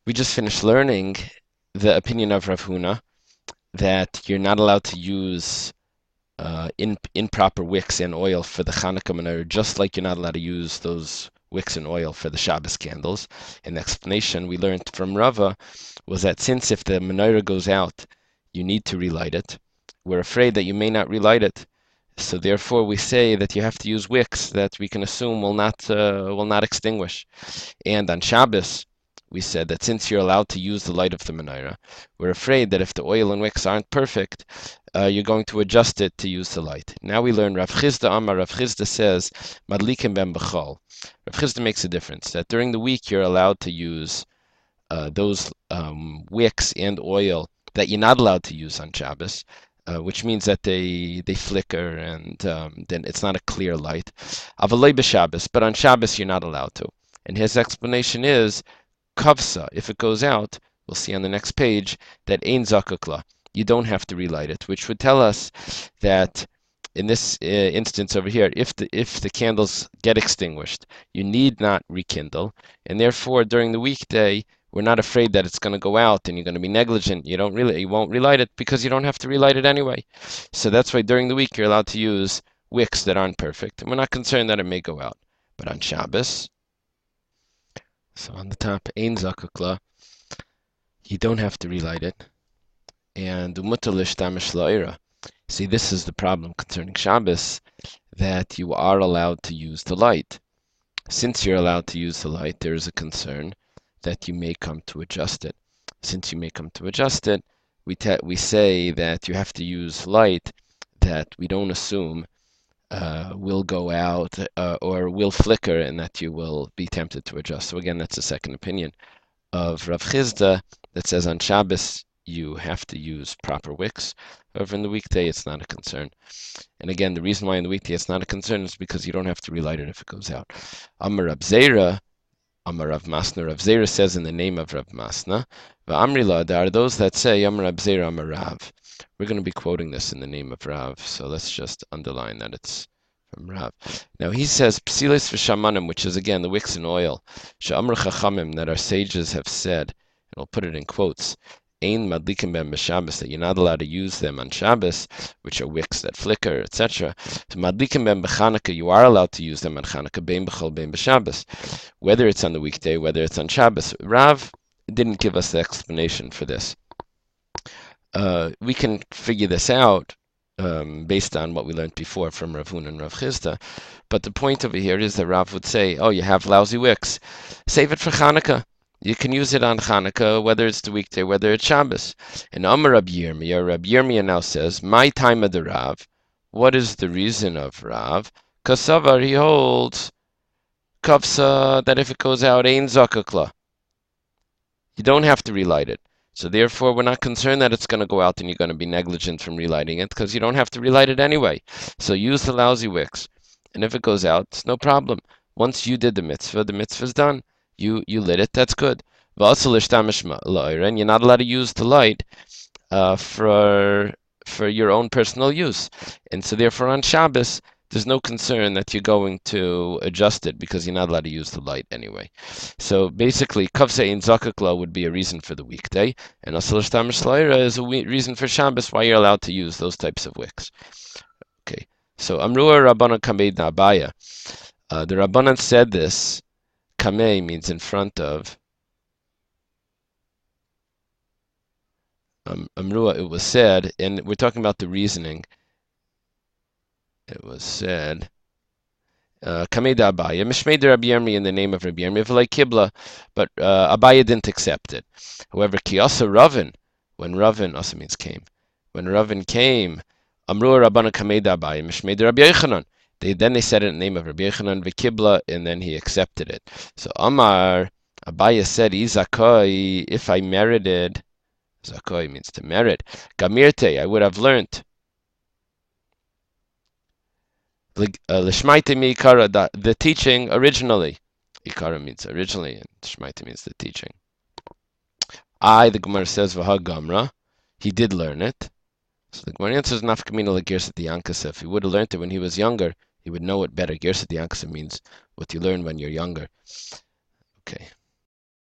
We just finished learning the opinion of Rav Huna that you're not allowed to use improper wicks and oil for the Chanukah menorah, just like you're not allowed to use those wicks and oil for the Shabbos candles. And the explanation we learned from Rava was that since if the menorah goes out, you need to relight it, we're afraid that you may not relight it. So therefore, we say that you have to use wicks that we can assume will not extinguish. And on Shabbos, we said that since you're allowed to use the light of the menorah, we're afraid that if the oil and wicks aren't perfect, you're going to adjust it to use the light. Now we learn Rav Chizda Amar. Rav Chizda says, Madlikim ben b'chol. Rav Chizda makes a difference, that during the week you're allowed to use those wicks and oil that you're not allowed to use on Shabbos, which means that they flicker and then it's not a clear light. Avalei b'Shabbos, but on Shabbos you're not allowed to. And his explanation is, kavsa, if it goes out, we'll see on the next page, that ein zakukla. You don't have to relight it, which would tell us that in this instance over here, if the candles get extinguished, you need not rekindle, and therefore during the weekday, we're not afraid that it's going to go out and you're going to be negligent. You won't relight it because you don't have to relight it anyway. So that's why during the week you're allowed to use wicks that aren't perfect, and we're not concerned that it may go out. But on Shabbos, so on the top, ein zakukla, you don't have to relight it. And umutalish damish la'ira. See, this is the problem concerning Shabbos, that you are allowed to use the light. Since you're allowed to use the light, there is a concern that you may come to adjust it. Since you may come to adjust it, we say that you have to use light that we don't assume will go out or will flicker, and that you will be tempted to adjust. So again, that's the second opinion of Rav Chizda that says on Shabbos you have to use proper wicks. However, in the weekday it's not a concern. And again, the reason why in the weekday it's not a concern is because you don't have to relight it if it goes out. Amar Rav Zera, Amar Rav Masna. Rav Zera says in the name of Rav Masna. Va'amrila, there are those that say Amar Rav Zera, Amar Rav. We're going to be quoting this in the name of Rav, so let's just underline that it's from Rav. Now he says Psilis v'shamanim, which is again the wicks and oil. She'amr chachamim, that our sages have said, and I'll put it in quotes. Ein madlikim ben b'Shabbos, that you're not allowed to use them on Shabbos, which are wicks that flicker, etc. To madlikim ben b'Chanukah, you are allowed to use them on Chanukah, bein b'chol bein b'Shabbos, whether it's on the weekday, whether it's on Shabbos. Rav didn't give us the explanation for this. We can figure this out based on what we learned before from Rav Huna and Rav Chizda. But the point over here is that Rav would say, oh, you have lousy wicks, save it for Chanukah. You can use it on Chanukah, whether it's the weekday, whether it's Shabbos. And Amar Rabbi Yirmiyah now says, my time of the Rav, what is the reason of Rav? Kasavar, he holds, kavsa, that if it goes out, ein zakukla. You don't have to relight it. So therefore, we're not concerned that it's going to go out and you're going to be negligent from relighting it, because you don't have to relight it anyway. So use the lousy wicks. And if it goes out, it's no problem. Once you did the mitzvah's done. You lit it, that's good. And you're not allowed to use the light for your own personal use. And so therefore on Shabbos, there's no concern that you're going to adjust it because you're not allowed to use the light anyway. So basically, kavse in zakukla would be a reason for the weekday, and asal shtam shloira is a reason for Shabbos why you're allowed to use those types of wicks. Okay, so Amrua Rabbanan Kameid Nabaya. The Rabbanan said this. Kamei means in front of. Amrua, it was said, and we're talking about the reasoning. It was said, Kamei da Abaya, Mishmei de Rabbi Yirmiyah, in the name of Rabbi Yirmiyah, v'lei kibla, but Abaya didn't accept it. However, ki asa Ravin, when Ravin, asa means came, when Ravin came, Amrua Rabbana Kamei da Abaya, Mishmei de Rabbi Yochanan. Then they said it in the name of Rabbi Yochanan v'kibla, and then he accepted it. So Amar, Abaya said, Izakoi, if I merited, Zakoi means to merit, Gamirte, I would have learned. Lishmaite mi ikara, the teaching originally. Ikara means originally, and Shmaite means the teaching. The Gemara says, Vaha Gamra, he did learn it. So the Gemara answers, Nafkamina legirsat yankasa. If he would have learned it when he was younger, he would know it better. Girsat yankasa means what you learn when you're younger. Okay.